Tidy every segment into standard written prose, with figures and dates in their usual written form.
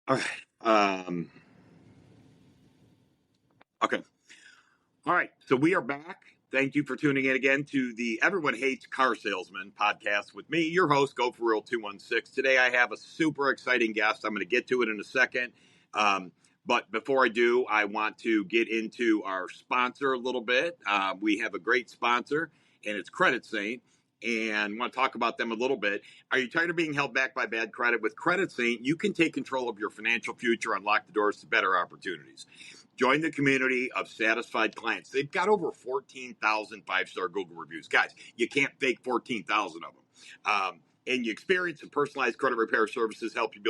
All right. Okay. All right. So we are back. Thank you for tuning in again to the Everyone Hates Car Salesman podcast with me, your host, Go For Real 216. Today I have a super exciting guest. I'm going to get to it in a second. But before I do, I want to get into our sponsor a little bit. We have a great sponsor, and it's Credit Saint. And want to talk about them a little bit. Are you tired of being held back by bad credit? With Credit Saint, you can take control of your financial future, unlock the doors to better opportunities. Join the community of satisfied clients. They've got over 14,000 five-star Google reviews. Guys, you can't fake 14,000 of them. And you experience and personalized credit repair services help you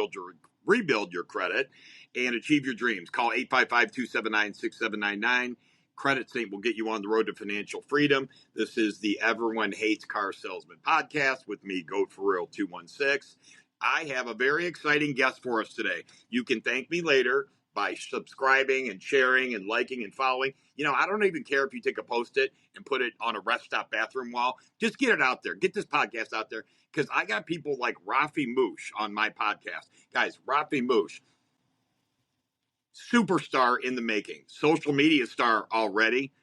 rebuild your credit and achieve your dreams. Call 855-279-6799. Credit Saint will get you on the road to financial freedom. This is the Everyone Hates Car Salesman podcast with me, Go For Real 216. I have a very exciting guest for us today. You can thank me later by subscribing and sharing and liking and following. You know, I don't even care if you take a Post-it and put it on a rest stop bathroom wall. Just get it out there. Get this podcast out there, because I got people like RafiMoosh on my podcast. Guys, RafiMoosh, superstar in the making, social media star already,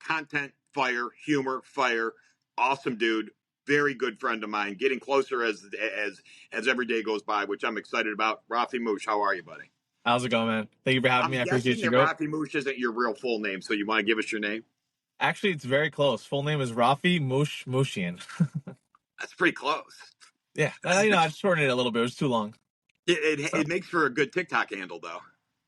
content fire, humor fire, awesome dude, very good friend of mine, getting closer as every day goes by, which I'm excited about. RafiMoosh, how are you, buddy? How's it going, man? Thank you for having me. I appreciate you. RafiMoosh isn't your real full name, so you want to give us your name? Actually, it's very close. Full name is RafiMoosh Mooshian. That's pretty close. Yeah, I shortened it a little bit. It was too long. It makes for a good TikTok handle, though.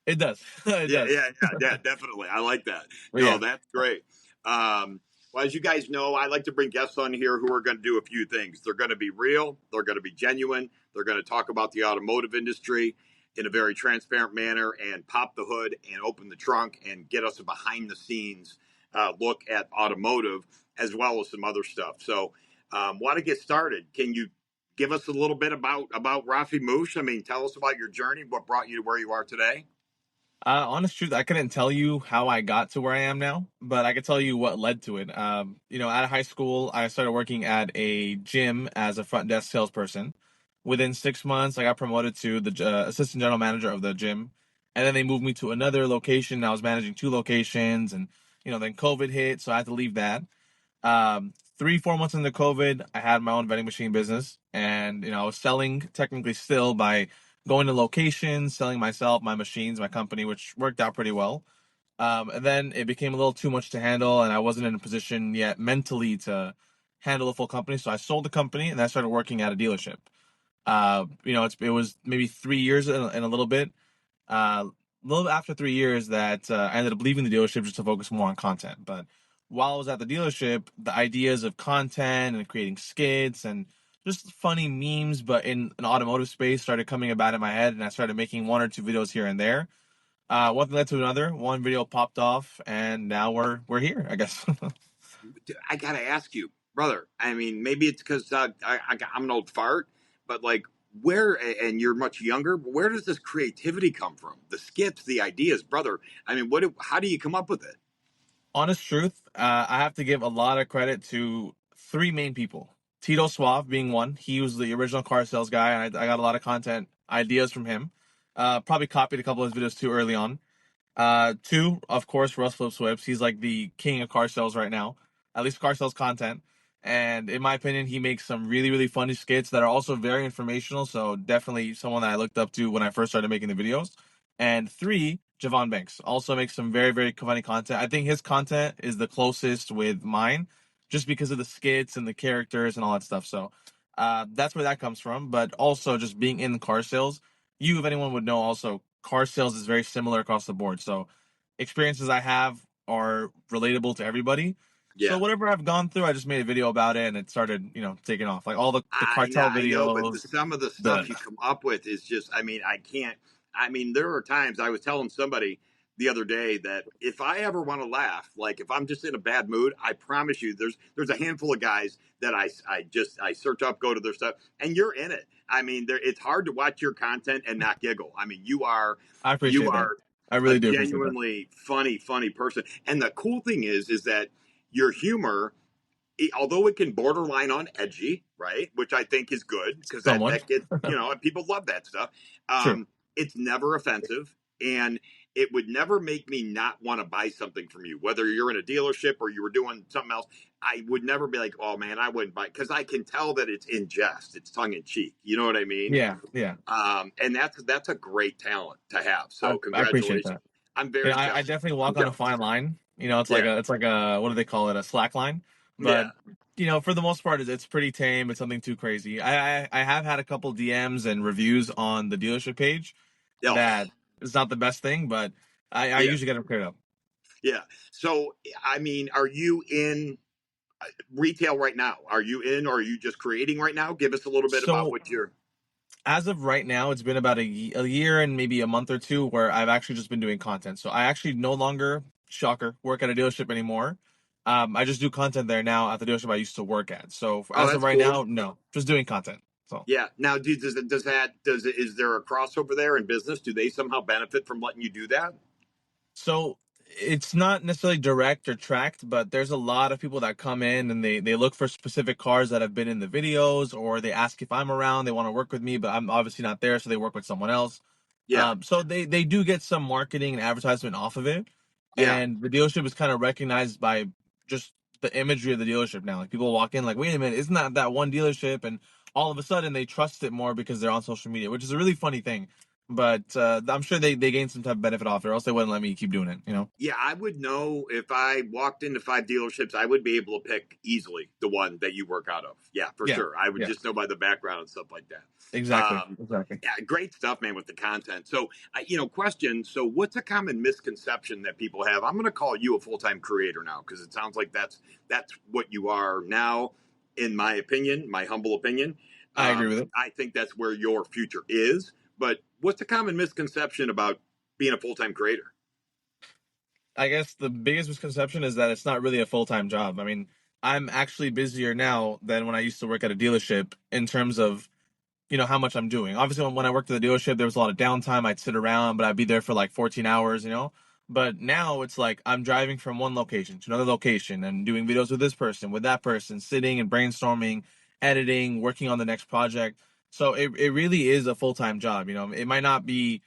It does. Yeah, definitely. I like that. That's great. Well, as you guys know, I like to bring guests on here who are going to do a few things. They're going to be real. They're going to be genuine. They're going to talk about the automotive industry in a very transparent manner and pop the hood and open the trunk and get us a behind the scenes look at automotive as well as some other stuff. So, want to get started. Can you give us a little bit about RafiMoosh? I mean, tell us about your journey. What brought you to where you are today? Honest truth, I couldn't tell you how I got to where I am now, but I could tell you what led to it. Out of high school, I started working at a gym as a front desk salesperson. Within 6 months, I got promoted to the assistant general manager of the gym, and then they moved me to another location. I was managing two locations, and then COVID hit, so I had to leave that. 3-4 months into COVID, I had my own vending machine business, and I was selling technically still by going to locations, selling myself, my machines, my company, which worked out pretty well. And then it became a little too much to handle, and I wasn't in a position yet mentally to handle a full company. So I sold the company, and I started working at a dealership. It was maybe 3 years and a little bit. A little after 3 years that I ended up leaving the dealership just to focus more on content. But while I was at the dealership, the ideas of content and creating skits and just funny memes, but in an automotive space, started coming about in my head, and I started making one or two videos here and there. One thing led to another. One video popped off, and now we're here, I guess. I gotta ask you, brother. I mean, maybe it's because I'm an old fart, but like, and you're much younger. But where does this creativity come from? The skits, the ideas, brother. I mean, how do you come up with it? Honest truth, I have to give a lot of credit to three main people. Tito Suave being one. He was the original car sales guy, and I got a lot of content ideas from him. Probably copied a couple of his videos too early on. Two, of course, Russ Flips Whips. He's like the king of car sales right now, at least car sales content. And in my opinion, he makes some really, really funny skits that are also very informational. So definitely someone that I looked up to when I first started making the videos. And three, Javon Banks also makes some very, very funny content. I think his content is the closest with mine just because of the skits and the characters and all that stuff. So that's where that comes from. But also just being in car sales, if anyone would know also, car sales is very similar across the board. So experiences I have are relatable to everybody. Yeah. So whatever I've gone through, I just made a video about it, and it started, taking off. Like all the cartel videos. I know, but some of the stuff you come up with is just, I mean, I can't. I mean, there are times I was telling somebody the other day that if I ever want to laugh, like if I'm just in a bad mood, I promise you, there's a handful of guys that I search up, go to their stuff, and you're in it. I mean, it's hard to watch your content and not giggle. I mean, you are. I appreciate that. I really do appreciate that. Genuinely funny person. And the cool thing is that your humor, although it can borderline on edgy, right? Which I think is good because that gets, people love that stuff. Sure. it's never offensive, and it would never make me not want to buy something from you, whether you're in a dealership or you were doing something else. I would never be like, oh man, I wouldn't buy, because I can tell that it's in jest, it's tongue in cheek. You know what I mean? Yeah, yeah. And that's a great talent to have. So I appreciate congratulations. that. I'm Yeah, very I jealous. definitely I'm walk on a jealous. fine line. You know, Yeah, it's like a what do they call it? A slack line. But yeah. you know, for the most part, it's pretty tame. It's something too crazy. I have had a couple DMs and reviews on the dealership page Oh, that is not the best thing, but I yeah, usually get them cleared up. yeah. So I mean, are you in retail right now? Are you in, or are you just creating right now? Give us a little bit about So what you're. as of right now, it's been about a year and maybe a month or two where I've actually just been doing content. So I actually no longer, shocker, work at a dealership anymore. I just do content there now at the dealership I used to work at. So Oh, as of that's right cool. now, no, just doing content. So Yeah. Now, is there a crossover there in business? Do they somehow benefit from letting you do that? So it's not necessarily direct or tracked, but there's a lot of people that come in and they look for specific cars that have been in the videos, or they ask if I'm around, they want to work with me, but I'm obviously not there, so they work with someone else. Yeah, So they do get some marketing and advertisement off of it, yeah, and the dealership is kind of recognized by just the imagery of the dealership now. Like people walk in like, wait a minute, isn't that one dealership? And all of a sudden they trust it more because they're on social media, which is a really funny thing. But I'm sure they gain some type of benefit off it, or else they wouldn't let me keep doing it. You know? yeah. I would know if I walked into 5 dealerships. I would be able to pick easily the one that you work out of. Yeah, for Yeah, sure. I would yeah, just know by the background and stuff like that. exactly, exactly. Yeah, great stuff, man, with the content. So, question. So, what's a common misconception that people have? I'm going to call you a full time creator now because it sounds like that's what you are now, in my opinion, my humble opinion. I agree with it. I think that's where your future is. But what's a common misconception about being a full time creator? I guess the biggest misconception is that it's not really a full time job. I mean, I'm actually busier now than when I used to work at a dealership in terms of how much I'm doing. Obviously, when I worked at the dealership, there was a lot of downtime. I'd sit around, but I'd be there for like 14 hours, you know? But now it's like I'm driving from one location to another location and doing videos with this person, with that person, sitting and brainstorming, editing, working on the next project. So it really is a full time job. It might not be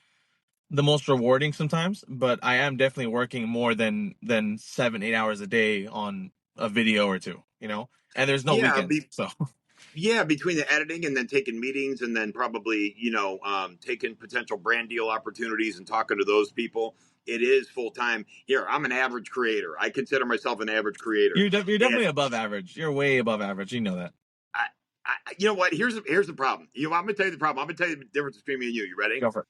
the most rewarding sometimes, but I am definitely working more than 7, 8 hours a day on a video or two, and there's no Yeah, weekends. So yeah, between the editing and then taking meetings and then probably taking potential brand deal opportunities and talking to those people, it is full time. Here, I'm an average creator. I consider myself an average creator, you're and definitely above average. You're way above average. You know that. I, you know what? Here's the problem. I'm gonna tell you the problem. I'm gonna tell you the difference between me and you. You ready? Go for it.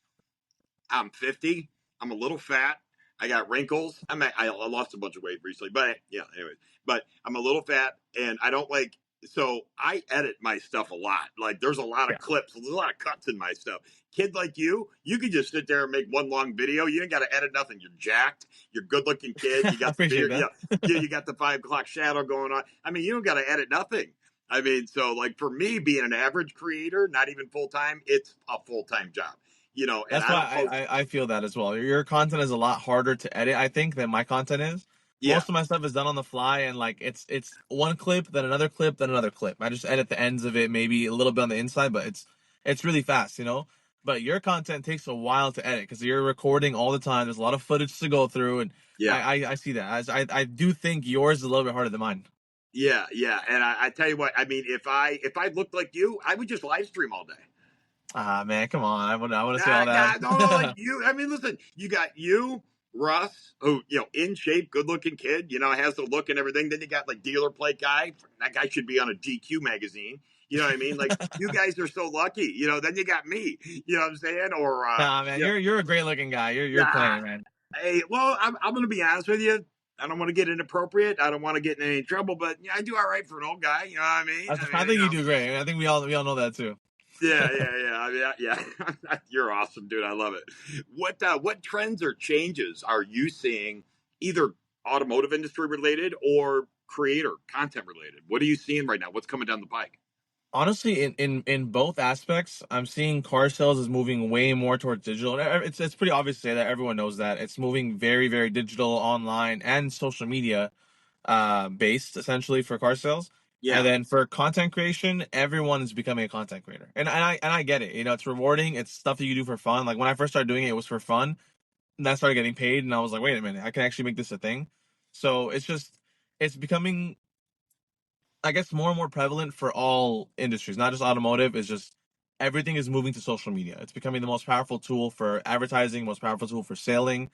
I'm 50. I'm a little fat. I got wrinkles. I lost a bunch of weight recently, but yeah, anyways. But I'm a little fat, and I don't like. So I edit my stuff a lot. Like there's a lot of Yeah, clips, there's a lot of cuts in my stuff. Kid like you could just sit there and make one long video. You ain't got to edit nothing. You're jacked. You're a good looking kid. You I got the appreciate beard. that. Yeah, you got the 5 o'clock shadow going on. I mean, you don't got to edit nothing. I mean, so like for me, being an average creator, not even full time, it's a full time job. And That's I why don't post. I feel that as well. Your content is a lot harder to edit, I think, than my content is. Yeah, Most of my stuff is done on the fly, and like it's one clip, then another clip, then another clip. I just edit the ends of it, maybe a little bit on the inside, but it's really fast. But your content takes a while to edit because you're recording all the time. There's a lot of footage to go through, and yeah. I see that. I do think yours is a little bit harder than mine. Yeah, yeah, and I tell you what, I mean, if I looked like you, I would just live stream all day. Ah, man, come on. I want to say all Nah, that. nah, no, like you. I mean, listen, you got you, Russ, who in shape, good looking kid, has the look and everything. Then you got like dealer plate guy. That guy should be on a GQ magazine. You know what I mean? Like you guys are so lucky. Then you got me. You know what I'm saying? Or Nah, man, you're a great looking guy. You're yeah. playing, man. Hey, well, I'm going to be honest with you. I don't want to get inappropriate. I don't want to get in any trouble, but yeah, I do all right for an old guy. You know what I mean? I I mean, think you do great. I think we all know that too. yeah, yeah, yeah. I mean, yeah. You're awesome, dude. I love it. What trends or changes are you seeing, either automotive industry related or creator content related? What are you seeing right now? What's coming down the pike? Honestly, in both aspects, I'm seeing car sales is moving way more towards digital. And it's pretty obvious to say that everyone knows that it's moving very, very digital, online, and social media based essentially for car sales. Yeah. And then for content creation, everyone is becoming a content creator. And I get it. It's rewarding. It's stuff that you do for fun. Like when I first started doing it, it was for fun. And then I started getting paid and I was like, wait a minute, I can actually make this a thing. So it's becoming, I guess, more and more prevalent for all industries, not just automotive. It's just everything is moving to social media. It's becoming the most powerful tool for advertising, most powerful tool for selling,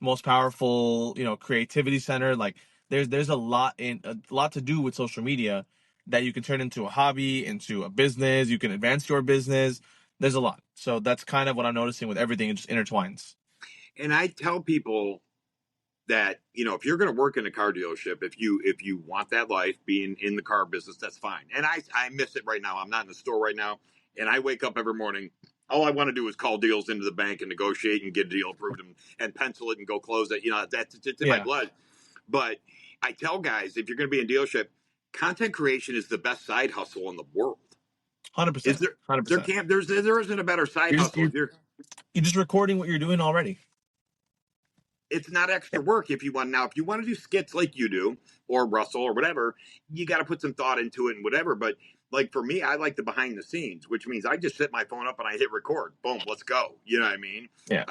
most powerful, creativity center. Like there's a lot to do with social media that you can turn into a hobby, into a business. You can advance your business. There's a lot. So that's kind of what I'm noticing with everything. It just intertwines. And I tell people that, if you're going to work in a car dealership, if you want that life, being in the car business, that's fine. And I miss it right now. I'm not in the store right now, and I wake up every morning. All I want to do is call deals into the bank and negotiate and get a deal approved and pencil it and go close it. That's it's in my Yeah, blood. But I tell guys, if you're going to be in dealership, content creation is the best side hustle in the world. Is 100%, there? There 100%. can't. There isn't a better side You're just hustle. you're, If you're you're just recording what you're doing already. It's not extra work if you want. Now, if you want to do skits like you do, or Russell, or whatever, you got to put some thought into it and whatever. But like for me, I like the behind the scenes, which means I just set my phone up and I hit record. Boom, let's go. You know what I mean? Yeah.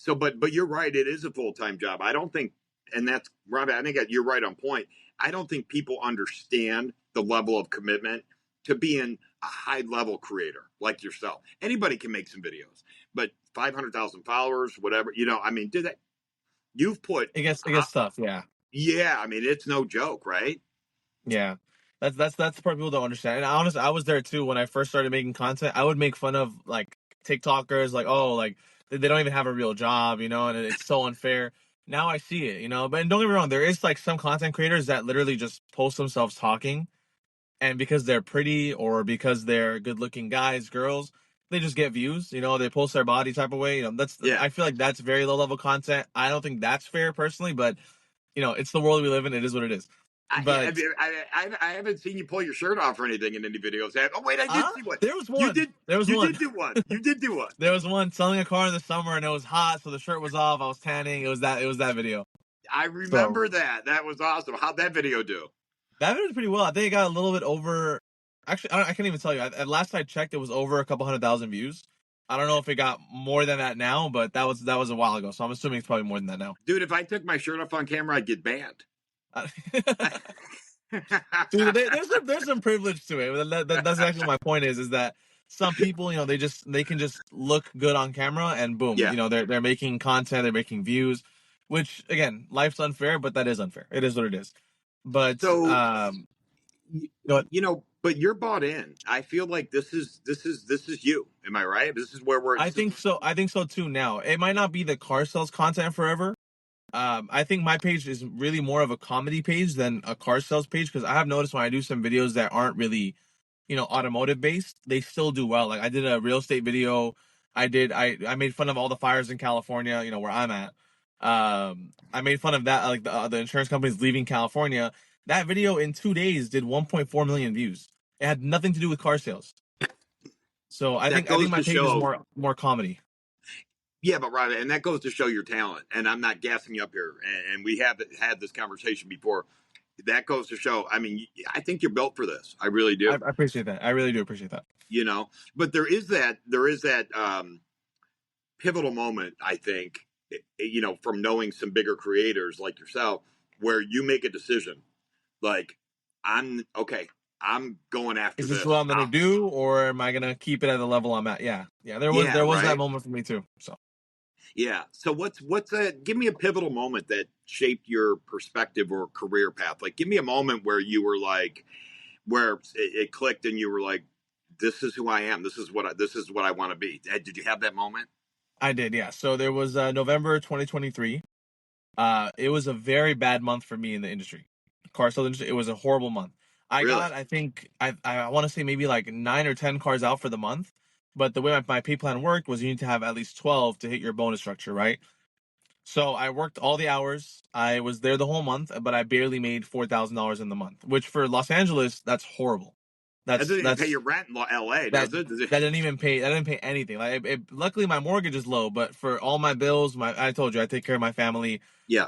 But you're right. It is a full time job. I don't think, and that's Robbie. I think you're right on point. I don't think people understand the level of commitment to being a high level creator like yourself. Anybody can make some videos, but 500,000 followers, whatever. I mean, did that? You've put, It gets tough. Yeah. yeah. I mean, it's no joke, right? Yeah, that's the part people don't understand. And honestly, I was there too when I first started making content. I would make fun of like TikTokers, like, oh, like they don't even have a real job, and it's so unfair. Now I see it, But don't get me wrong, there is like some content creators that literally just post themselves talking, and because they're pretty or because they're good-looking guys, girls, they just get views. They post their body type of way. That's Yeah. I feel like that's very low-level content. I don't think that's fair personally, but it's the world we live in. It is what it is. I, But I haven't seen you pull your shirt off or anything in any videos. Oh wait, I did see one. there was You one. did. There was You one. did do one. You did do one. There was one selling a car in the summer and it was hot, so the shirt was off. I was tanning. It was that video. I So remember that. That was awesome. How'd that video do? that video was pretty well. I think it got a little bit over. Actually, I can't even tell you. At last I checked, it was over a couple 100,000 views. I don't know if it got more than that now, but that was a while ago. So I'm assuming it's probably more than that now. Dude, if I took my shirt off on camera, I'd get banned. Dude, there's some privilege to it. That's actually my point is that some people, they can just look good on camera and boom, Yeah. they're making content, they're making views, which again, life's unfair, but that is unfair. It is what it is. But So you know what? but you're bought in. I feel like this is you. Am I right? This is where we're. I think so. I think so too. Now it might not be the car sales content forever. I think my page is really more of a comedy page than a car sales page because I have noticed when I do some videos that aren't really automotive based, they still do well. Like I did a real estate video. I made fun of all the fires in California, where I'm at. I made fun of that, like the insurance companies leaving California. That video in 2 days did 1.4 million views. It had nothing to do with car sales. So I That think I think goes my to page is show. more comedy. Yeah, but Robbie, and that goes to show your talent. And I'm not gassing you up here. And we have had this conversation before. That goes to show. I mean, I think you're built for this. I really I do. appreciate that. I really do appreciate that. But there is that pivotal moment. I think from knowing some bigger creators like yourself, where you make a decision, like I'm okay. I'm going after Is this this. what I'm gonna do, or am I gonna keep it at the level I'm at? Yeah, yeah. There was Yeah, there was that right. moment for me too. So Yeah. So give me a pivotal moment that shaped your perspective or career path. Like, give me a moment where you were like, where it clicked and you were like, this is who I am. This is what I want to be. Did you have that moment? I did, yeah. So there was November 2023. It was a very bad month for me in the industry, car sales industry. It was a horrible month. I Really? got, I think, I want to say maybe like 9 or 10 cars out for the month. But the way my pay plan worked was you need to have at least 12 to hit your bonus structure, right? So I worked all the hours. I was there the whole month, but I barely made $4,000 in the month, which for Los Angeles, that's horrible. That That's doesn't even pay that's your rent in L.A., that does it? that didn't even pay. That didn't pay anything. Like luckily, my mortgage is low, but for all my bills, I told you I take care of my family. Yeah.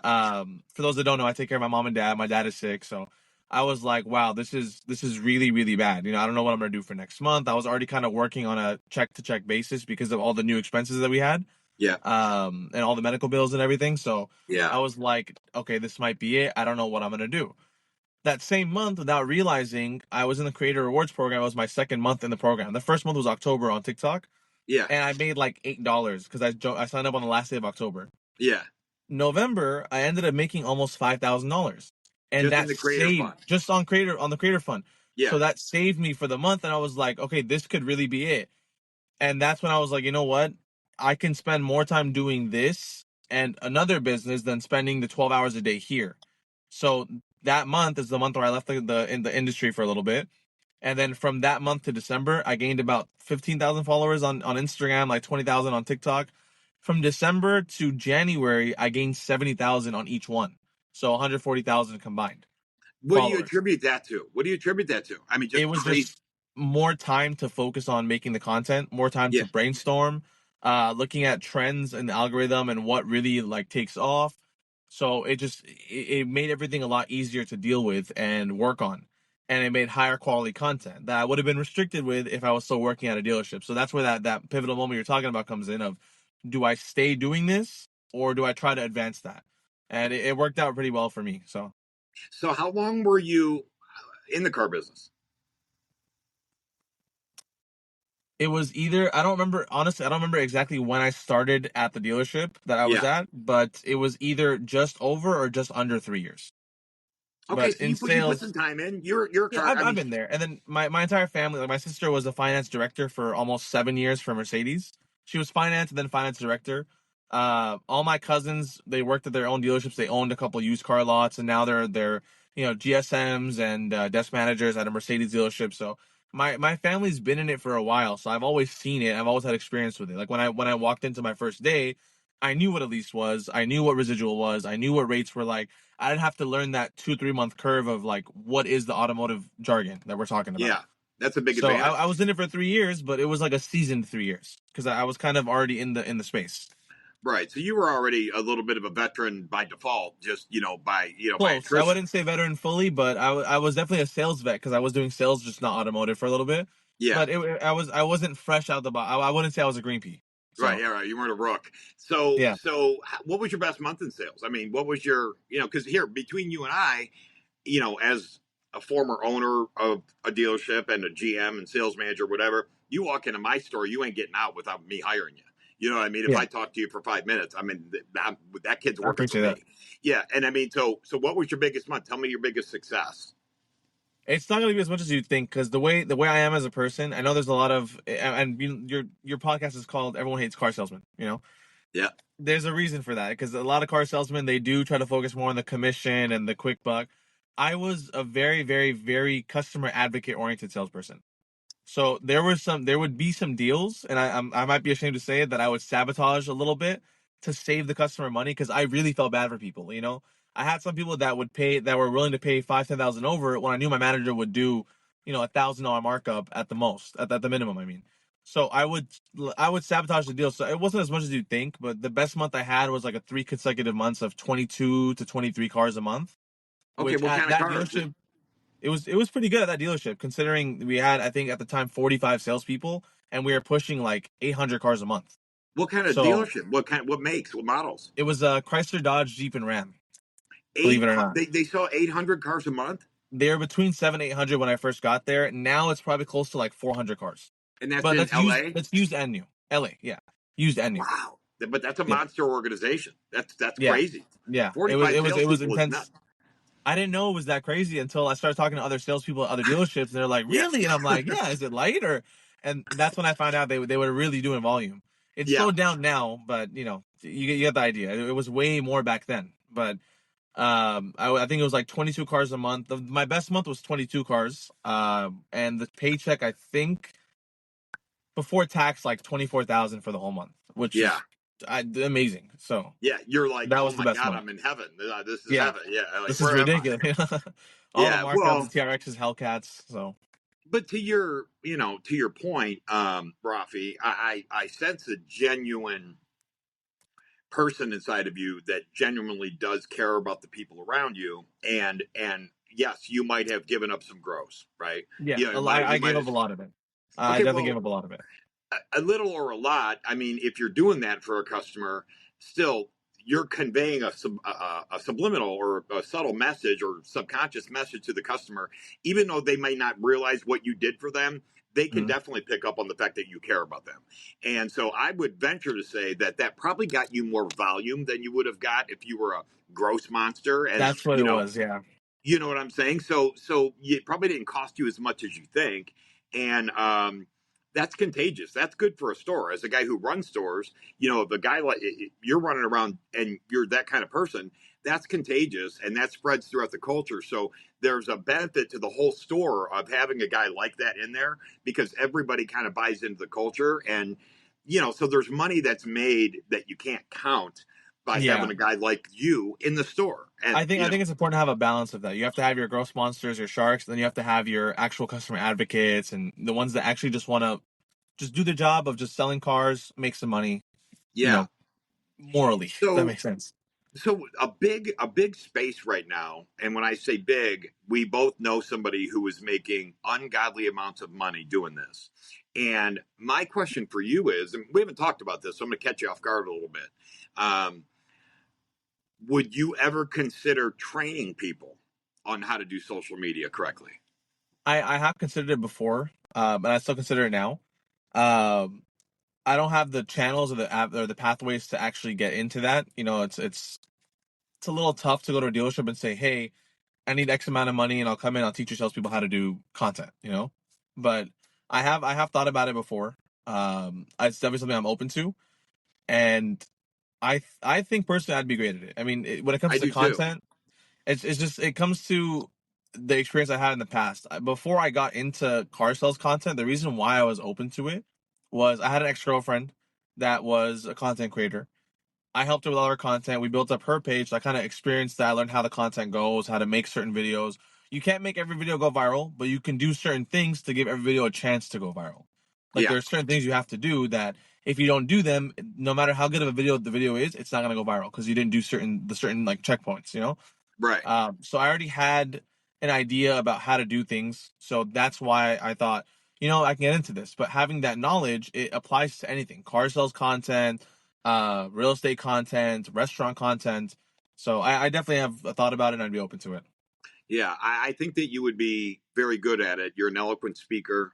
For those that don't know, I take care of my mom and dad. My dad is sick, so I was like, wow, this is really, really bad. I don't know what I'm gonna do for next month. I was already kind of working on a check to check basis because of all the new expenses that we had, Yeah. and all the medical bills and everything. So Yeah. I was like, okay, this might be it. I don't know what I'm gonna do. That same month, without realizing, I was in the Creator Rewards program. It was my second month in the program. The first month was October on TikTok, Yeah. and I made like $8 because I signed up on the last day of October. Yeah. November, I ended up making almost $5,000, and Just in that the creator saved fund. just on the Creator Fund. Yeah. So that saved me for the month, and I was like, okay, this could really be it. And that's when I was like, you know what? I can spend more time doing this and another business than spending the 12 hours a day here. So that month is the month where I left in the industry for a little bit. And then from that month to December, I gained about 15,000 followers on Instagram, like 20,000 on TikTok. From December to January, I gained 70,000 on each one. So 140,000 combined What do you followers. attribute that to? What do you attribute that to? I mean, It just was crazy. just more time to focus on making the content, more time Yeah. to brainstorm, looking at trends and the algorithm and what really like takes off. So it made everything a lot easier to deal with and work on. And it made higher quality content that I would have been restricted with if I was still working at a dealership. So that's where that pivotal moment you're talking about comes in of, do I stay doing this or do I try to advance that? And it worked out pretty well for me. So So how long were you in the car business? it was either, I don't remember, honestly, I don't remember exactly when I started at the dealership that I was Yeah. at, but it was either just over or just under 3 years. Okay, But so in you put sales, some time in. You're a yeah, car. I I've mean, been there. And then my entire family, like my sister was a finance director for almost 7 years for Mercedes. She was finance and then finance director. All my cousins, they worked at their own dealerships. They owned a couple used car lots, and now they're GSMs and desk managers at a Mercedes dealership. So my family's been in it for a while, so I've always seen it. I've always had experience with it. Like when I walked into my first day, I knew what a lease was. I knew what residual was. I knew what rates were like. I didn't have to learn that 2-3 month curve of like what is the automotive jargon that we're talking about. yeah, that's a big So advantage. I was in it for 3 years, but it was like a seasoned 3 years because I was kind of already in the space. Right. So you were already a little bit of a veteran by default, just by Close. I attrition. wouldn't say veteran fully, but I was definitely a sales vet because I was doing sales, just not automotive for a little bit. Yeah. But I wasn't fresh out the box. I wouldn't say I was a green pea. Right. So Yeah. Right. You weren't a rook. So yeah, what was your best month in sales? I mean, what was your because here between you and I, as a former owner of a dealership and a GM and sales manager, whatever, you walk into my store, you ain't getting out without me hiring you. You know what I mean? If yeah, I talk to you for 5 minutes, I mean that kid's I working for appreciate that. me. Yeah, and I mean, so what was your biggest month? Tell me your biggest success. It's not going to be as much as you think because the way I am as a person, I know there's a lot of, and your podcast is called "Everyone Hates Car Salesmen." Yeah, There's a reason for that because a lot of car salesmen, they do try to focus more on the commission and the quick buck. I was a very, very, very customer advocate oriented salesperson. So there would be some deals, and I might be ashamed to say it, that I would sabotage a little bit to save the customer money because I really felt bad for people. I had some people that were willing to pay 5,000, 10,000 over when I knew my manager would do, $1,000 markup at the most, at the minimum. I mean, so I would sabotage the deal. So it wasn't as much as you'd think, but the best month I had was like a 3 consecutive months of 22 to 23 cars a month, okay, which what at kind of that cars? dealership it was pretty good at that dealership considering we had, I think, at the time 45 salespeople and we were pushing like 800 cars a month. What kind of So dealership? What makes? What models? it was a Chrysler, Dodge, Jeep, and Ram. Believe Eight it or not, they sell 800 cars a month, they were between 700 800 when I first got there. Now it's probably close to like 400 cars, and that's but in that's used. LA. That's used and new. LA, yeah, used and new. Wow, but that's a Yeah, monster organization. That's yeah, crazy. yeah. It was 45 it was it was salespeople is intense. nuts. I didn't know it was that crazy until I started talking to other salespeople at other dealerships, and they're like, Yeah, "Really?" And I'm like, "Yeah, is it light or?" And that's when I found out they were really doing volume. It's yeah. slowed down now, but you get the idea. It was way more back then. But I think it was like 22 cars a month. My best month was 22 cars. And the paycheck, I think before tax, like 24,000 for the whole month, which Yeah. is amazing. So Yeah, you're like, that oh was the my best god, month. I'm in heaven. This is Yeah, heaven. Yeah, like this is where am I? ridiculous. All the Yeah, markups, the well, TRXs, Hellcats. So but to your point, Rafi, I sense a genuine person inside of you that genuinely does care about the people around you, and yes, you might have given up some gross, right? Yeah, You I you gave might up have. a lot of it. I Okay, definitely well, gave up a lot of it. a little or a lot. I mean, if you're doing that for a customer, still you're conveying a subliminal or a subtle message or subconscious message to the customer, even though they may not realize what you did for them. They can Mhm. definitely pick up on the fact that you care about them. And so I would venture to say that that probably got you more volume than you would have got if you were a gross monster. As That's what you it know, was. Yeah, you know what I'm saying? So it probably didn't cost you as much as you think, and that's contagious. That's good for a store. As a guy who runs stores, you know, if a guy like you're running around and you're that kind of person, that's contagious, and that spreads throughout the culture. So there's a benefit to the whole store of having a guy like that in there because everybody kind of buys into the culture, and you know, so there's money that's made that you can't count by having yeah. a guy like you in the store, and I you think know. it's important to have a balance of that. You have to have your gross monsters, your sharks, then you have to have your actual customer advocates and the ones that actually just want to just do the job of just selling cars, make some money, you Yeah. know, morally. If that So makes sense. a big space right now, and when I say big, we both know somebody who is making ungodly amounts of money doing this. And my question for you is, and we haven't talked about this, so I'm going to catch you off guard a little bit. Um, would you ever consider training people on how to do social media correctly? I have considered it before, but I still consider it now. Um, I don't have the channels or the app or the pathways to actually get into that. You know, it's a little tough to go to a dealership and say, "Hey, I need X amount of money, and I'll come in. I'll teach your salespeople how to do content." You know, but I have thought about it before. It's definitely something I'm open to, and I think personally I'd be great at it. I mean, when it comes I to do too. content, it's just it comes to the experience I had in the past. Before I got into car sales content, the reason why I was open to it was I had an ex girlfriend that was a content creator. I helped her with all her content. We built up her page. So I kind of experienced that. I learned how the content goes, how to make certain videos. You can't make every video go viral, but you can do certain things to give every video a chance to go viral. Like Yeah. there are certain things you have to do that if you don't do them, no matter how good of a video the video is, it's not gonna go viral because you didn't do certain like checkpoints, you know? Right. So I already had an idea about how to do things. So that's why I thought, I can get into this. But having that knowledge, it applies to anything. Car sales content, real estate content, restaurant content. So I definitely have thought about it and I'd be open to it. Yeah, I think that you would be very good at it. You're an eloquent speaker.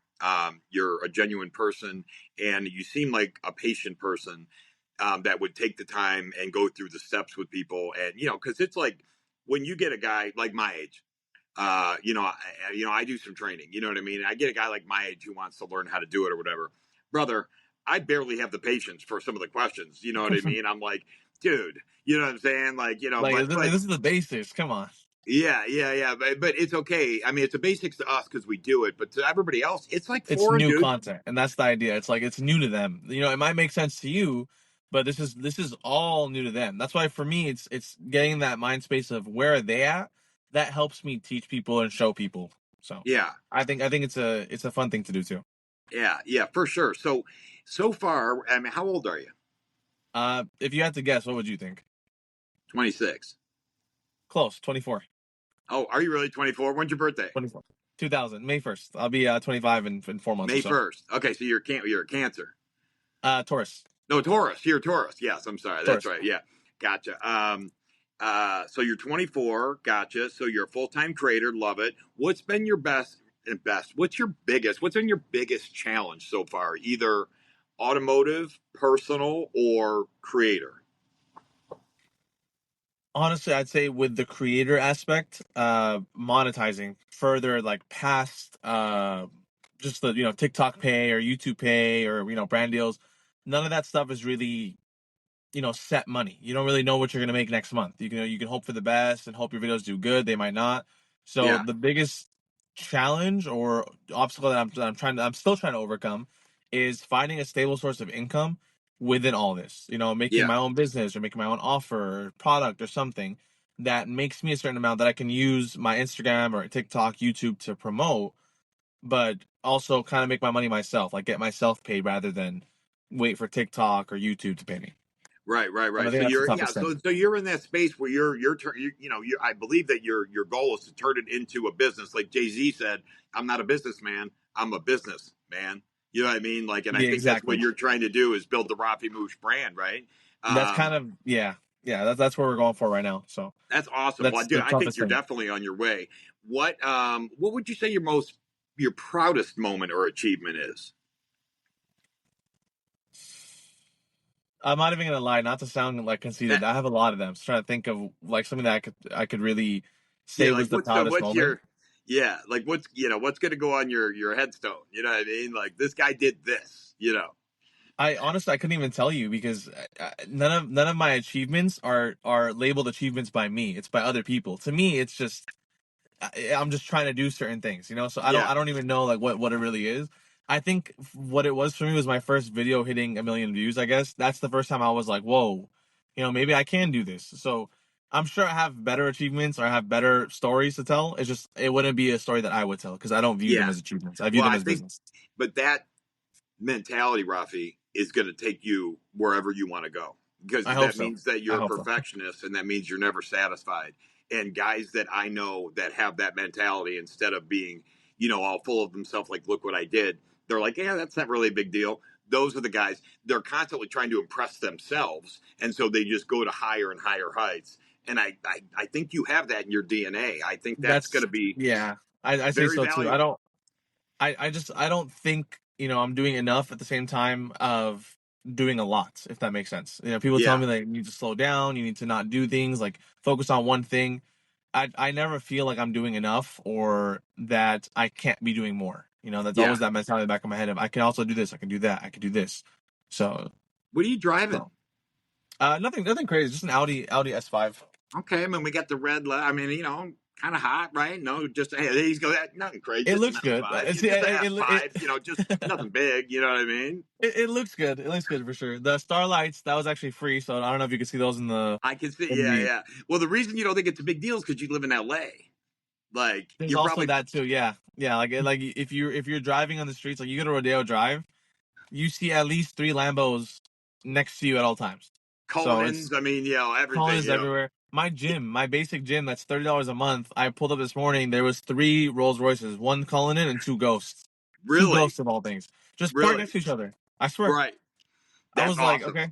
You're a genuine person, and you seem like a patient person that would take the time and go through the steps with people. And you know, because it's like when you get a guy like my age, I do some training. You know what I mean? I get a guy like my age who wants to learn how to do it or whatever. Brother, I barely have the patience for some of the questions. You know what I mean? I'm like, dude, you know what I'm saying? Like, you know, Like but this is the basics. Come on. yeah. But it's okay. I mean, it's a basics to us because we do it, but to everybody else, it's like It's foreign, new dude. content, and that's the idea. It's like it's new to them. It might make sense to you, but this is all new to them. That's why for me, it's getting that mind space of where are they at. That helps me teach people and show people. So Yeah, I think it's a fun thing to do too. yeah, for sure. So far, I mean, how old are you? If you had to guess, what would you think? 26. Close, 24. Oh, are you really 24? When's your birthday? 24. 2000, May 1st. I'll be 25 in 4 months or May so. 1st. Okay, so you're a Cancer. Taurus. No, Taurus. You're a Taurus. Yes, I'm sorry. That's Taurus. right. Yeah, gotcha. So you're 24. Gotcha. So you're a full time creator. Love it. What's been your best? What's your biggest? What's been your biggest challenge so far? Either automotive, personal, or creator. Honestly, I'd say with the creator aspect, monetizing further, like past just the TikTok pay or YouTube pay or brand deals, none of that stuff is really set money. You don't really know what you're gonna make next month. You can hope for the best and hope your videos do good. They might not. So Yeah, the biggest challenge or obstacle I'm still trying to overcome is finding a stable source of income within all this. Making yeah, my own business or making my own offer or product or something that makes me a certain amount that I can use my Instagram or TikTok, YouTube to promote, but also kind of make my money myself, like get myself paid rather than wait for TikTok or YouTube to pay me. Right, right, And I right. So think that's the you're yeah. toughest thing. So you're in that space where I believe that your goal is to turn it into a business. Like Jay Z said, "I'm not a businessman. I'm a businessman." You know what I mean? Like, and I Yeah, think that's what exactly. you're trying to do is build the RafiMoosh brand, right? That's kind Um, of yeah. That's where we're going for right now. So that's awesome. Well, that's dude, the I think toughest you're thing. definitely on your way. What would you say your proudest moment or achievement is? I'm not even gonna lie, not to sound like Eh, conceited. I have a lot of them. Just trying to think of like something that I could really yeah, say like was the proudest what's moment. your yeah, like what's going to go on your headstone? You know what I mean? Like this guy did this. You know? I honestly I couldn't even tell you because none of my achievements are labeled achievements by me. It's by other people. To me, it's just I'm just trying to do certain things, you know. So Yeah, I don't even know like what it really is. I think what it was for me was my first video hitting 1 million views. I guess that's the first time I was like, whoa, maybe I can do this. So I'm sure I have better achievements or I have better stories to tell. It's just it wouldn't be a story that I would tell because I don't view them yeah. as achievements. I view Well, them I as think, business. but that mentality, Rafi, is going to take you wherever you want to go because I hope that so. means that I you're a hope so. perfectionist and that means you're never satisfied. And guys that I know that have that mentality instead of being, all full of themselves, like, look what I did, they're like, yeah, that's not really a big deal. Those are the guys, they're constantly trying to impress themselves. And so they just go to higher and higher heights. And I think you have that in your DNA. I think that's going That's to be yeah. I say very so too. valuable. I don't think I'm doing enough at the same time of doing a lot, if that makes sense. People tell Yeah. me like you need to slow down, you need to not do things, like focus on one thing. I never feel like I'm doing enough or that I can't be doing more. That's Yeah. always that mentality in the back of my head of I can also do this, I can do that, I can do this. So, What are you driving? so nothing crazy, just an Audi S5. Okay, I mean, we got the red. I mean, kind of hot, right? No, just hey, he's go that nothing crazy, It just an looks S good. five, See, just an S five. Just it, nothing big. You know what I mean? it looks good. It looks good for sure. The Starlights, that was actually free, so I don't know if you can see those in the I can see. in Yeah, the yeah. Well, the reason you don't think it's a big deal is because you live in L.A. Like there's you're also probably that too. Yeah. Yeah, like if you're driving on the streets, like you go to Rodeo Drive, you see at least 3 Lambos next to you at all times. So it's Cullinans. I mean, Colin everything. is everywhere. My gym, my basic gym, that's $30 a month. I pulled up this morning. There was 3 Rolls Royces, one Cullinan and two Ghosts, two Really, Ghosts of all things, just parked really, next to each other. I swear. right. I That's was like, awesome. okay,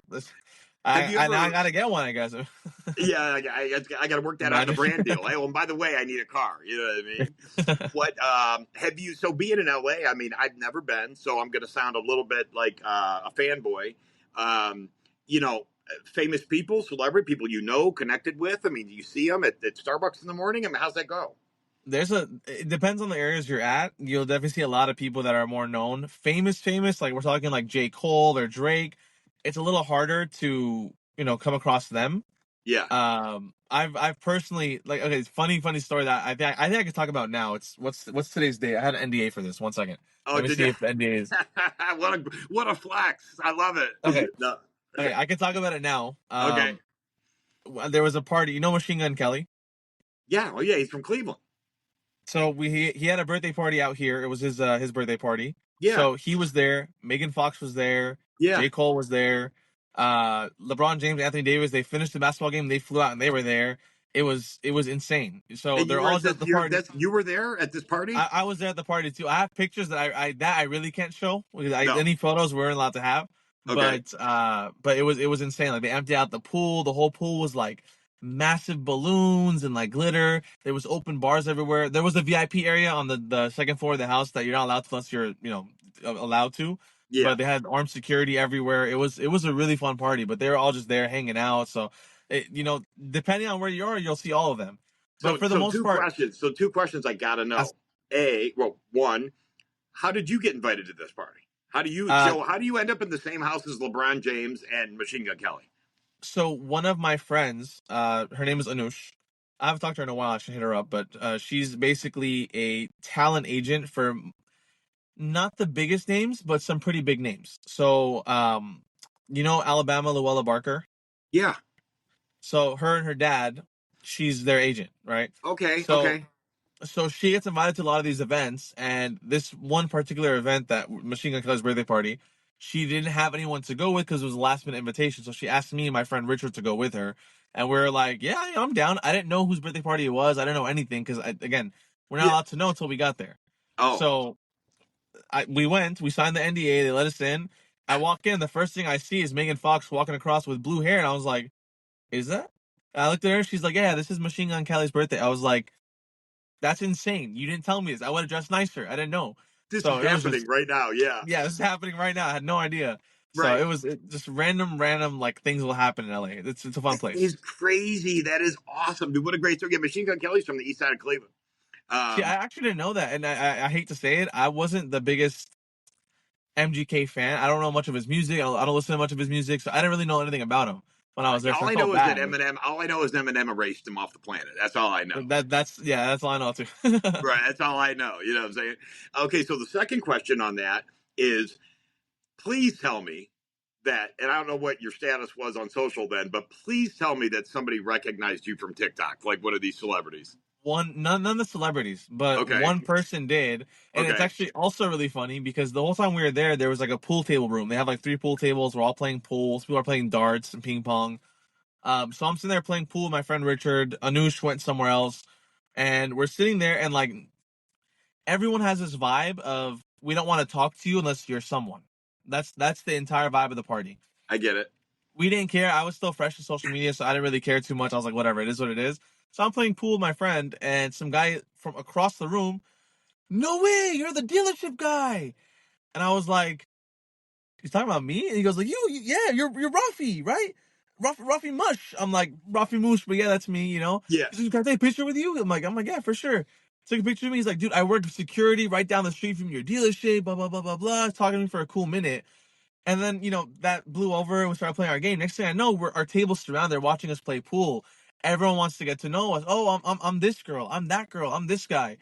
Have you now I ever? gotta get one. I guess. Yeah, I got to work that out in the Imagine. brand deal. Hey, well, and by the way, I need a car. You know what I mean? What have you? So being in LA, I mean, I've never been, so I'm going to sound a little bit like a fanboy. Um, you know, famous people, celebrity people connected with. I mean, do you see them at Starbucks in the morning? I mean, how's that go? It depends on the areas you're at. You'll definitely see a lot of people that are more known, famous. Like we're talking like J. Cole or Drake. It's a little harder to come across them. Yeah. I've personally like okay, it's funny story that I think I could talk about now. It's what's today's date? I had an NDA for this. 1 second. Oh, Let me did see you? if the NDA is What a flex! I love okay. it. No. Okay, I can talk about it now. Okay. There was a party. Machine Gun Kelly. Yeah. Oh, yeah. He's from Cleveland. So he had a birthday party out here. It was his birthday party. Yeah. So he was there. Megan Fox was there. Yeah. J. Cole was there. LeBron James, Anthony Davis. They finished the basketball game. They flew out and they were there. It was insane. So And you they're were all at just this. at the party. You were there at this party? I was there at the party too. I have pictures that I really can't show because No. any photos we weren't allowed to have. Okay. But it was insane. Like they emptied out the pool. The whole pool was like massive balloons and like glitter. There was open bars everywhere. There was a VIP area on the second floor of the house that you're not allowed to unless you're allowed to. Yeah. But they had armed security everywhere. It was a really fun party. But they were all just there hanging out. So depending on where you are, you'll see all of them. But So, for the so most two part, questions. So, two questions I got to as, know. One, how did you get invited to this party? How do you uh, so? How do you end up in the same house as LeBron James and Machine Gun Kelly? So one of my friends, her name is Anush. I haven't talked to her in a while. I should hit her up, but she's basically a talent agent for not the biggest names, but some pretty big names. So, Alabama Luella Barker. Yeah. So her and her dad, she's their agent, right? Okay. So, Okay. so she gets invited to a lot of these events, and this one particular event that Machine Gun Kelly's birthday party, she didn't have anyone to go with because it was a last minute invitation. So she asked me and my friend Richard to go with her. And we are like, yeah, I'm down. I didn't know whose birthday party it was. I didn't know anything because, again, we're not Yeah. allowed to know until we got there. Oh, So we went, we signed the NDA, they let us in. I walk in, the first thing I see is Megan Fox walking across with blue hair. And I was like, is that? And I looked at her. She's like, yeah, this is Machine Gun Kelly's birthday. I was like, that's insane. You didn't tell me this. I would have dressed nicer. I didn't know. this is So it was happening just, right now. Yeah. yeah, this is happening right now. I had no idea. So Right. just random like things will happen in LA. It's a fun That place. is crazy. That is awesome, dude. What a great story. Yeah, Machine Gun Kelly's from the east side of Cleveland. See, I actually didn't know that, and I hate to say it, I wasn't the biggest MGK fan. I don't know much of his music. I don't listen to much of his music, so I didn't really know anything about him when I was there. So All I I felt know is that bad. Eminem. All I know is Eminem erased him off the planet. That's all I know. That's all I know too. Right. That's all I know. You know what I'm saying? Okay. So the second question on that is, please tell me that, and I don't know what your status was on social then, but please tell me that somebody recognized you from TikTok, like one of these celebrities. None of the celebrities, but Okay. one person did, and it's Okay. actually also really funny because the whole time we were there was like a pool table room. They have like 3 pool tables. We're all playing pools. People are playing darts and ping pong. So I'm sitting there playing pool with my friend Richard. Anush went somewhere else, and we're sitting there, and like everyone has this vibe of we don't want to talk to you unless you're someone. That's the entire vibe of the party. I get it. We didn't care. I was still fresh to social media, so I didn't really care too much. I was like, whatever, it is what it is. So I'm playing pool with my friend, and some guy from across the room, no way, you're the dealership guy. And I was like, he's talking about me? And he goes like, yeah, you're Rafi, right? RafiMoosh. I'm like, RafiMoosh, but yeah, that's me, you know? Yeah. He's like, can I take a picture with you? I'm like, yeah, for sure. Took a picture of me. He's like, dude, I work security right down the street from your dealership, blah, blah, blah, blah, blah. Talking to me for a cool minute. And then, that blew over and we started playing our game. Next thing I know, our tables surrounded. They're watching us play pool. Everyone wants to get to know us. Oh, I'm this girl. I'm that girl. I'm this guy.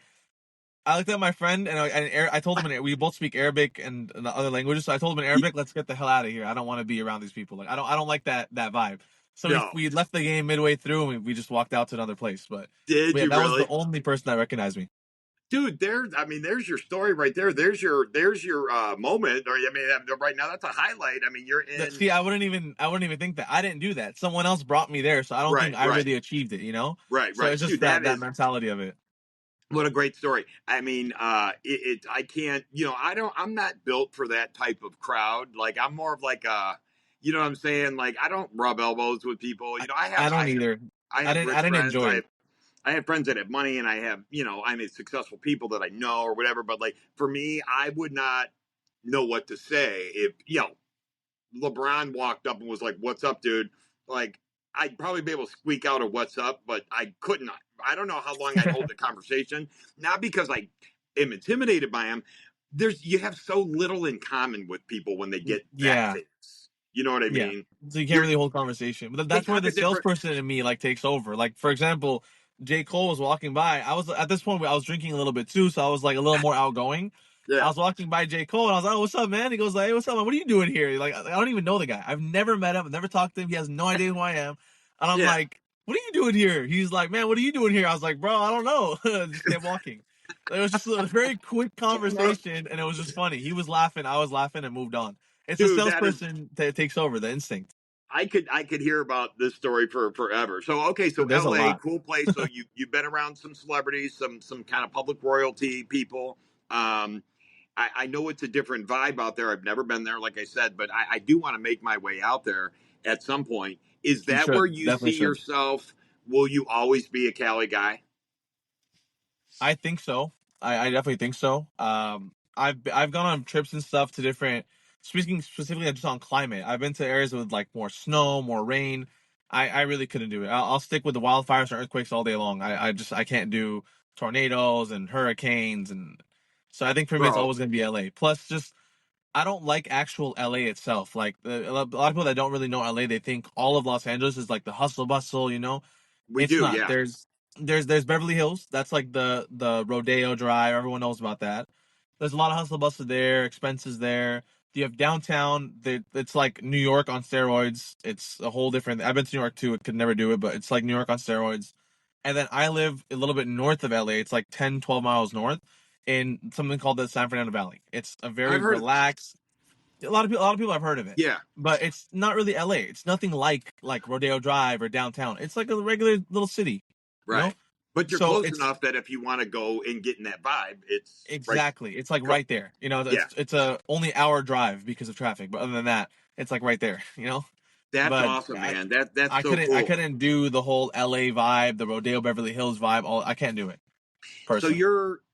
I looked at my friend and I told him we both speak Arabic and the other languages. So I told him in Arabic, let's get the hell out of here. I don't want to be around these people. Like I don't like that vibe. So No. we left the game midway through and we just walked out to another place. But Did yeah, you that was the really? only person that recognized me. Dude, there's your story right there. There's your moment. Or I mean, right now that's a highlight. I mean, you're in. See, I wouldn't even think that. I didn't do that. Someone else brought me there, so I don't Right, think I right, really achieved it. right, So right, it's just dude. that mentality of it. What a great story. I mean, I can't, I'm not built for that type of crowd. Like, I'm more of like you know what I'm saying? Like, I don't rub elbows with people. I, I have, I don't either. I I have didn't I rich didn't friends. enjoy it. I have friends that have money, and I have, I mean, successful people that I know or whatever. But like, for me, I would not know what to say if, LeBron walked up and was like, "What's up, dude?" Like, I'd probably be able to squeak out a "What's up," but I couldn't. I don't know how long I'd hold the conversation. Not because I am intimidated by him. You have so little in common with people when they get that Yeah. famous. You know what I Yeah. mean? So you can't You're really hold conversation. But they that's where talk the a different. salesperson in me like takes over. Like for example, J. Cole was walking by. I was at this point I was drinking a little bit too, so I was like a little more outgoing. I Yeah, was walking by J. Cole and I was like, "Oh, what's up, man?" He goes like, "Hey, what's up, man? What are you doing here?" Like I don't even know the guy. I've never met him. I've never talked to him. He has no idea who I am. And I'm yeah. like, "What are you doing here?" He's like, "Man, what are you doing here?" I was like, "Bro, I don't know." Just kept walking. It was just a very quick conversation, and it was just funny. He was laughing, I was laughing, and moved on. It's the Dude, that is. salesperson that takes over, the instinct. I could hear about this story for forever. So okay, so There's a L.A. lot. cool place. So you've been around some celebrities, some kind of public royalty people. Um, I know it's a different vibe out there. I've never been there, like I said, but I do want to make my way out there at some point. Is You that where should. you Definitely see should. yourself? Will you always be a Cali guy? I think so. I definitely think so. I've gone on trips and stuff to different. Speaking specifically just on climate, I've been to areas with like more snow, more rain. I really couldn't do it. I'll stick with the wildfires and earthquakes all day long. I can't do tornadoes and hurricanes and so I think for me it's Bro, always gonna be LA. Plus, just I don't like actual LA itself. Like a lot of people that don't really know LA, they think all of Los Angeles is like the hustle bustle. we It's do, not. yeah. There's Beverly Hills. That's like the Rodeo Drive. Everyone knows about that. There's a lot of hustle bustle there, expenses there. You have downtown. It's like New York on steroids. It's a whole different. I've been to New York too. I could never do it, but it's like New York on steroids. And then I live a little bit north of LA. It's like 10, 12 miles north in something called the San Fernando Valley. It's a very I've heard. relaxed. A lot of people have heard of it. Yeah, But it's not really LA. It's nothing like Rodeo Drive or downtown. It's like a regular little city, you know? right. But you're So close it's enough that if you want to go and get in that vibe, it's right. exactly. It's like right there. You know, Yeah, it's a only hour drive because of traffic, but other than that, it's like right there, you know? that's But awesome, man. That's so I cool. couldn't do the whole LA vibe, the Rodeo Beverly Hills vibe. All I can't do it personally.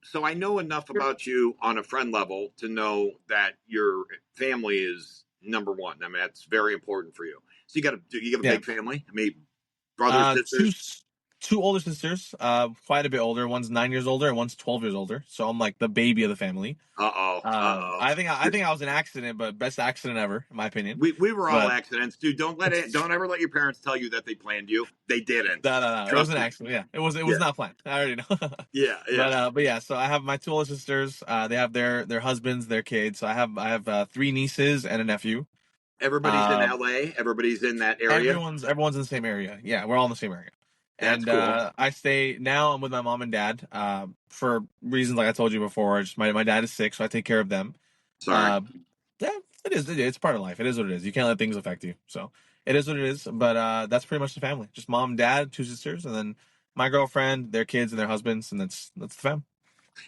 So I know enough about you on a friend level to know that your family is number one. I mean, that's very important for you. So you have a Yeah. big family? I mean, brothers, Two sisters? two older sisters, quite a bit older. One's 9 years older and one's 12 years older. So I'm like the baby of the family. Uh-oh. Uh-oh. I think I was an accident, but best accident ever, in my opinion. We were all But accidents, dude. Don't ever let your parents tell you that they planned you. They didn't. no, it was Trust an me. accident. Yeah, it Yeah. was not planned. I already know. Yeah. But yeah. So I have my two older sisters. They have their husbands, their kids. So I have three nieces and a nephew. Everybody's in Um, LA. Everybody's in that area. everyone's in the same area. Yeah, we're all in the same area. That's And cool. I stay now. I'm with my mom and dad for reasons like I told you before. Just my dad is sick, so I take care of them. Sorry. Uh, yeah, it is. It's part of life. It is what it is. You can't let things affect you. So it is what it is. But that's pretty much the family. Just mom, dad, two sisters, and then my girlfriend, their kids, and their husbands, and that's the fam.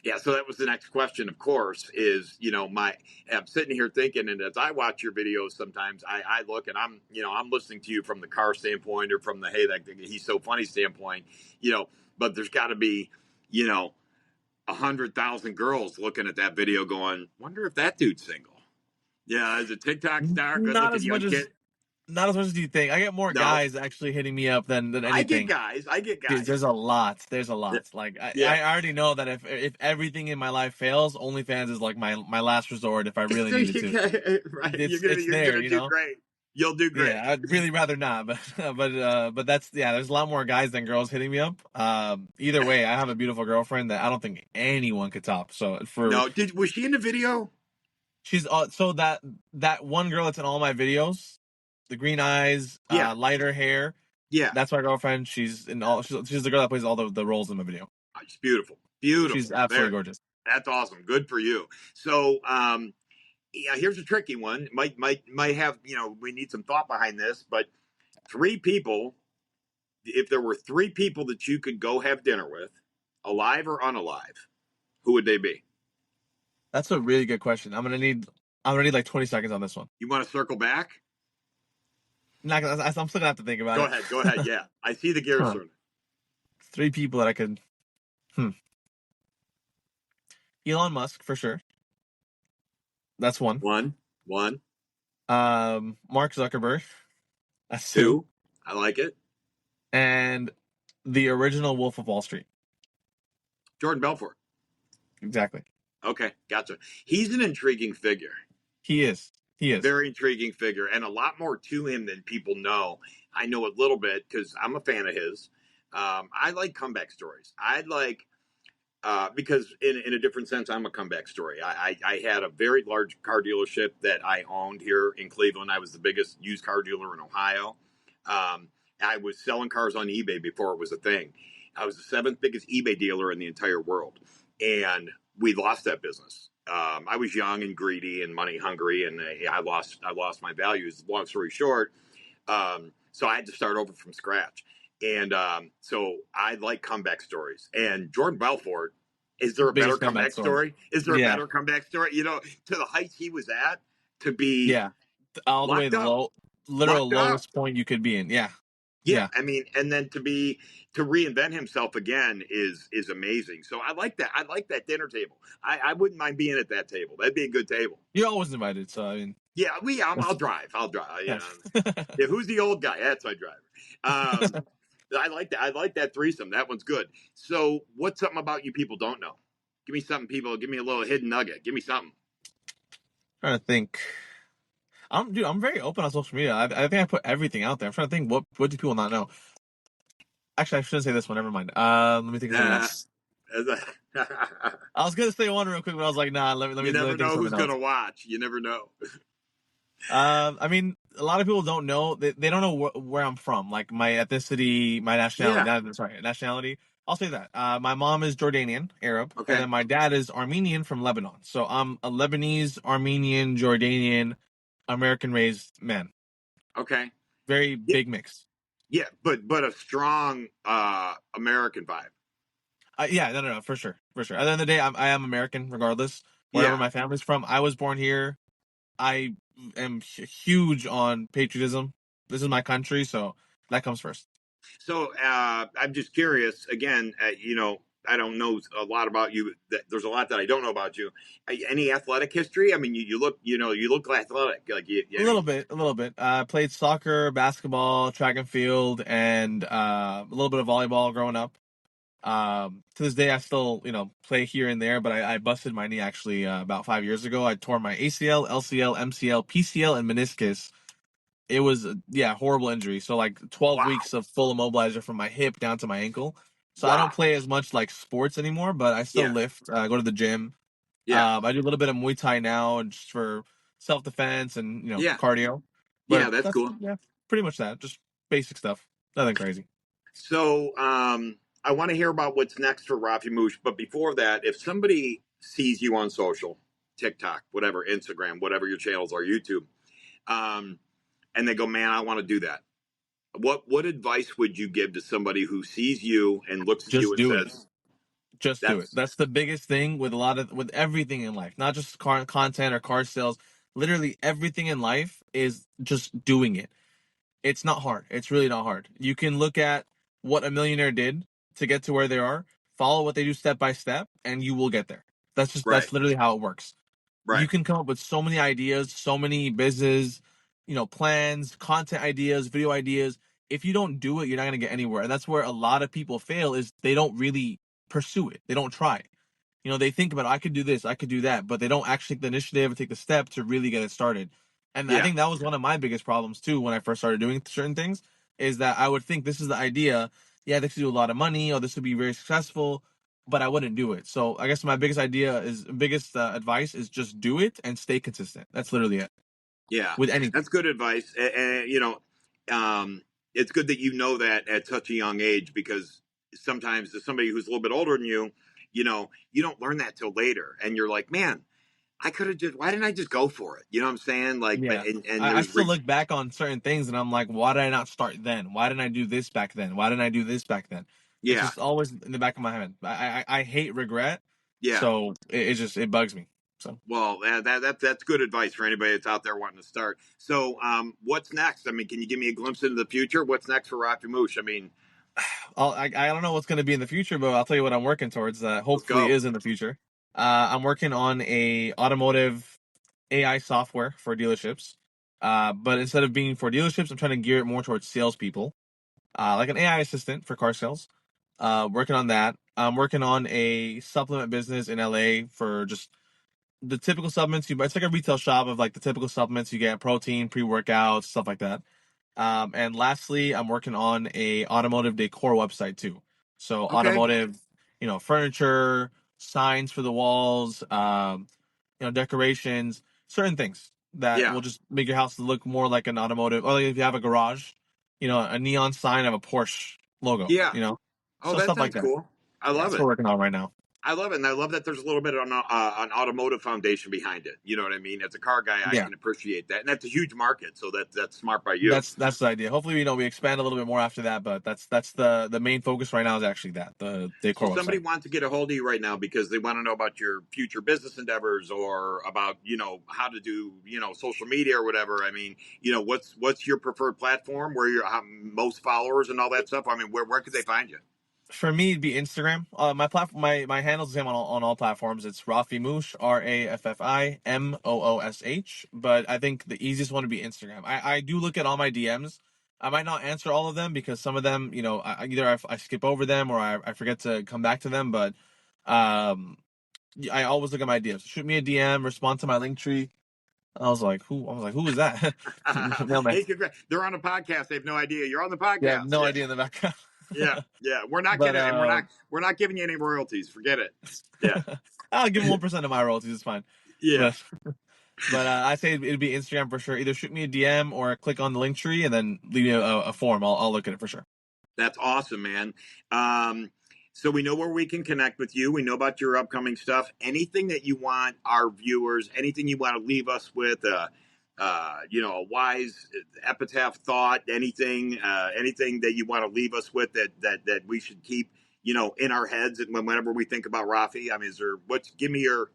Yeah, so that was the next question, of course, is, I'm sitting here thinking, and as I watch your videos, sometimes I look and I'm listening to you from the car standpoint or from the, hey, he's so funny standpoint, you know, but there's got to be, you know, 100,000 girls looking at that video going, wonder if that dude's single. Yeah, as a TikTok star, good Not looking as much young as kid. not as much as you think. I get more No, guys actually hitting me up than I get anything. guys. I get Dude, guys. there's a lot. There's a Yeah. lot. Like Yeah. I already know that if everything in my life fails, OnlyFans is like my last resort if I really There needed you to. go. Right. It's You're there, gonna you do know. great. You'll do great. Yeah, I'd really rather not, but but that's yeah. There's a lot more guys than girls hitting me up. Either way, I have a beautiful girlfriend that I don't think anyone could top. So for No, was she in the video? she's so that one girl that's in all my videos, the green eyes, Yeah. lighter hair. Yeah. That's my girlfriend. She's the girl that plays all the roles in my video. It's beautiful. She's Beautiful. absolutely There. gorgeous. That's awesome. Good for you. So, yeah, here's a tricky one. Might have, we need some thought behind this, but three people, if there were three people that you could go have dinner with, alive or unalive, who would they be? That's a really good question. I'm gonna need like 20 seconds on this one. You want to circle back? I'm still gonna have to think about Go it. ahead. Go ahead. Yeah. I see the gears Huh. turning. Three people that I could. Elon Musk for sure. That's one. One, Mark Zuckerberg. That's two. two. I like it. And the original Wolf of Wall Street. Jordan Belfort. Exactly. Okay. Gotcha. He's an intriguing figure. He is. He is. Very intriguing figure, and a lot more to him than people know. I know a little bit because I'm a fan of his. I like comeback stories. I like because in a different sense, I'm a comeback story. I had a very large car dealership that I owned here in Cleveland. I was the biggest used car dealer in Ohio. I was selling cars on eBay before it was a thing. I was the seventh biggest eBay dealer in the entire world, and we lost that business. I was young and greedy and money hungry, and I lost my values. Long story short, so I had to start over from scratch. And so I like comeback stories. And Jordan Belfort, is there a better Biggest comeback comeback story. story? Is there a Yeah. better comeback story? To the heights he was at, to be Yeah. All the way locked to the up, literal locked up. lowest point you could be in. Yeah. Yeah, Yeah. I mean, and then to reinvent himself again is amazing. So I like that. I like that dinner table. I wouldn't mind being at that table. That'd be a good table. You're always invited. So I mean. Yeah, I'll drive. I'll drive. Yeah. Yeah, who's the old guy? That's my driver. I like that. I like that threesome. That one's good. So, what's something about you people don't know? Give me something, people. Give me a little hidden nugget. Give me something. Trying to think. I'm very open on social media. I think I put everything out there. I'm trying to think what do people not know. Actually, I shouldn't say this one. Never mind. Let me think of something else. I was gonna say one real quick, but I was like, nah. Let You me never think of know who's something else. gonna watch. You never know. I mean, a lot of people don't know. They don't know where I'm from, like my ethnicity, my nationality. Yeah. Sorry, nationality. I'll say that. My mom is Jordanian, Arab, and Okay. then my dad is Armenian from Lebanon. So I'm a Lebanese, Armenian, Jordanian American raised men. Okay. Very Yeah, big mix. yeah, but a strong American vibe. Yeah, no, for sure, for sure. At the end of the day, I am American regardless. Wherever Yeah. my family's from, I was born here. I am huge on patriotism. This is my country, so that comes first. So I'm just curious. Again, I don't know a lot about you. There's a lot that I don't know about you. Any athletic history? I mean, you look athletic. Like A I little mean, bit, a little bit. I played soccer, basketball, track and field, and a little bit of volleyball growing up. To this day, I still, play here and there, but I busted my knee actually about 5 years ago. I tore my ACL, LCL, MCL, PCL, and meniscus. It was, yeah, horrible injury. So like 12 wow, weeks of full immobilizer from my hip down to my ankle. So I don't wow, play as much like sports anymore, but I still yeah, lift, go to the gym. yeah, I do a little bit of Muay Thai now and just for self defense and, yeah, cardio. yeah. But That's that's, cool. yeah, pretty much that. Just basic stuff. Nothing crazy. So I want to hear about what's next for RafiMoosh. But before that, if somebody sees you on social, TikTok, whatever, Instagram, whatever your channels are, YouTube, um, and they go, man, I want to do that. What advice would you give to somebody who sees you and looks at you Just and do it. says, Just do it. "That's That's the biggest thing with with everything in life, not just car content or car sales. Literally everything in life is just doing it. It's not hard. It's really not hard. You can look at what a millionaire did to get to where they are, follow what they do step by step, and you will get there. right, That's literally how it works. You right, can come up with so many ideas, so many business, plans, content ideas, video ideas. If you don't do it, you're not going to get anywhere. And that's where a lot of people fail is they don't really pursue it. They don't try. They think about, I could do this, I could do that, but they don't actually take the initiative or take the step to really get it started. And I yeah, think that was one of my biggest problems too when I first started doing certain things, is that I would think this is the idea. Yeah, this could do a lot of money, or this would be very successful, but I wouldn't do it. So I guess my biggest advice is just do it and stay consistent. That's literally it yeah." with anything. That's good advice. And it's good that you know that at such a young age because sometimes as somebody who's a little bit older than you don't learn that till later, and you're like, man, I could have just. Why didn't I just go for it? You know what I'm saying? Like, but Yeah. and I there's still look back on certain things and I'm like, why did I not start then? Why didn't I do this back then? Why didn't I do this back then? It's yeah, just always in the back of my head. I hate regret, yeah. so it bugs me. So Well, that's good advice for anybody that's out there wanting to start. So, what's next? I mean, can you give me a glimpse into the future? What's next for Rafi Moosh? I mean, I don't know what's going to be in the future, but I'll tell you what I'm working towards. That let's hopefully go. is in the future. I'm working on a automotive AI software for dealerships. But instead of being for dealerships, I'm trying to gear it more towards salespeople, like an AI assistant for car sales. Working on that. I'm working on a supplement business in LA for just the typical supplements. It's like a retail shop of like the typical supplements you get: protein, pre-workouts, stuff like that. And lastly, I'm working on a automotive decor website too. So Okay. automotive, furniture, signs for the walls, decorations, certain things that Yeah. will just make your house look more like an automotive. Or like if you have a garage, a neon sign of a Porsche logo. Yeah. Oh, So that stuff like sounds that. cool. I Yeah, love that's what it. we're working on right now. I love it, and I love that there's a little bit of an automotive foundation behind it. You know what I mean? As a car guy, I Yeah. can appreciate that, and that's a huge market. So that's smart by you. That's the idea. Hopefully, we expand a little bit more after that, but that's the main focus right now is actually the So decor somebody website. wants to get a hold of you right now because they want to know about your future business endeavors or about how to do social media or whatever. I mean, what's your preferred platform where you're most followers and all that stuff. I mean, where could they find you? For me, it'd be Instagram. My platform, my handle's the same on all platforms. It's RafiMoosh, RafiMoosh. But I think the easiest one would be Instagram. I do look at all my DMs. I might not answer all of them because some of them, either I skip over them or I forget to come back to them. But I always look at my DMs. Shoot me a DM, respond to my link tree. I was like, who? I was like, who is that? Mailman. Hey, congrats. They're on a podcast. They have no idea you're on the Yeah, podcast. no Yeah, idea in the background. yeah. We're not But getting, and we're not giving you any royalties. Forget it. Yeah, I'll give him 1% of my royalties. It's fine. yeah. But I say it'd be Instagram for sure. Either shoot me a DM or click on the link tree and then leave me a form. I'll look at it for sure. That's awesome, man. So we know where we can connect with you. We know about your upcoming stuff. Anything that you want our viewers, anything you want to leave us with, a wise epitaph thought, anything that you want to leave us with that we should keep, in our heads and whenever we think about Rafi? I mean, give me your.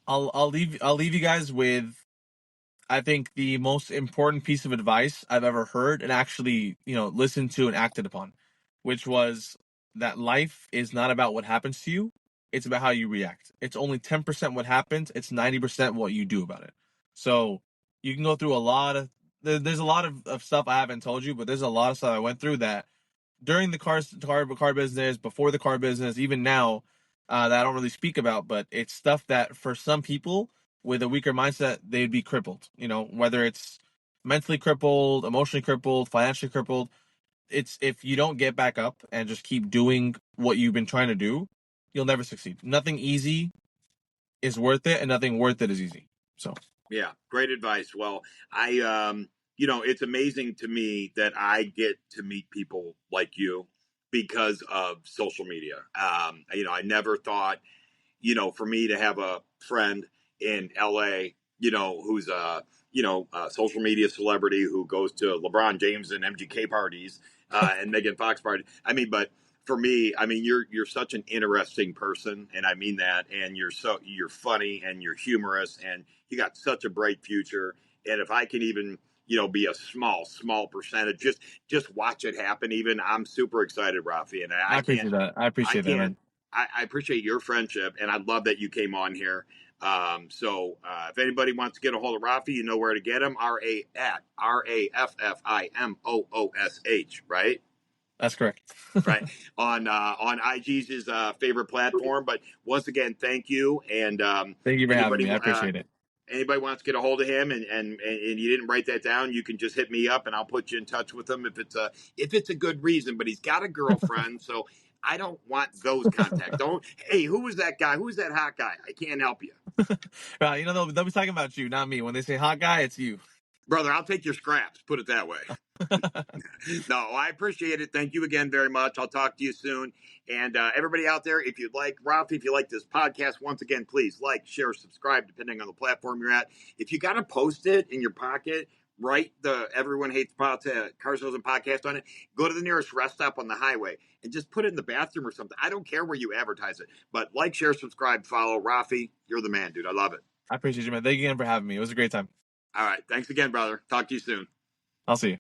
I'll leave you guys with, I think, the most important piece of advice I've ever heard and actually, listened to and acted upon, which was that life is not about what happens to you. It's about how you react. It's only 10% what happens. It's 90% what you do about it. So you can go through there's a lot of stuff I haven't told you, but there's a lot of stuff I went through that during the car business, before the car business, even now, that I don't really speak about. But it's stuff that for some people with a weaker mindset, they'd be crippled. Whether it's mentally crippled, emotionally crippled, financially crippled. It's if you don't get back up and just keep doing what you've been trying to do, you'll never succeed. Nothing easy is worth it, and nothing worth it is easy. So Yeah, great advice. Well, it's amazing to me that I get to meet people like you because of social media. I never thought, for me to have a friend in LA, who's a social media celebrity who goes to LeBron James and MGK parties and Megan Fox parties. I mean, but for me, I mean, you're such an interesting person, and I mean that. And you're funny and you're humorous, and you got such a bright future. And if I can even be a small percentage, just watch it happen. Even I'm super excited, Rafi, and I appreciate that. I I appreciate that, can't. man. I appreciate your friendship, and I love that you came on here. If anybody wants to get a hold of Rafi, you know where to get him. RaFFIMOOSH, right? That's correct. Right on IG's his favorite platform. But once again, thank you. And Thank you for having anybody me. I appreciate it. anybody wants to get a hold of him and you didn't write that down, you can just hit me up and I'll put you in touch with him if it's a good reason. But he's got a girlfriend, so I don't want those contacts. Don't. Hey, who was that guy? Who's that hot guy? I can't help you, Right, they'll be talking about you, not me. When they say hot guy, it's you. brother. I'll take your scraps. Put it that way. No, I appreciate it. Thank you again very much. I'll talk to you soon. And everybody out there, if you'd like, Rafi, if you like this podcast, once again, please like, share, subscribe, depending on the platform you're at. If you got to post it in your pocket, write the Everyone Hates Car Sales and Podcast on it. Go to the nearest rest stop on the highway and just put it in the bathroom or something. I don't care where you advertise it, but like, share, subscribe, follow. Rafi, you're the man, dude. I love it. I appreciate you, man. Thank you again for having me. It was a great time. All right. Thanks again, brother. Talk to you soon. I'll see you.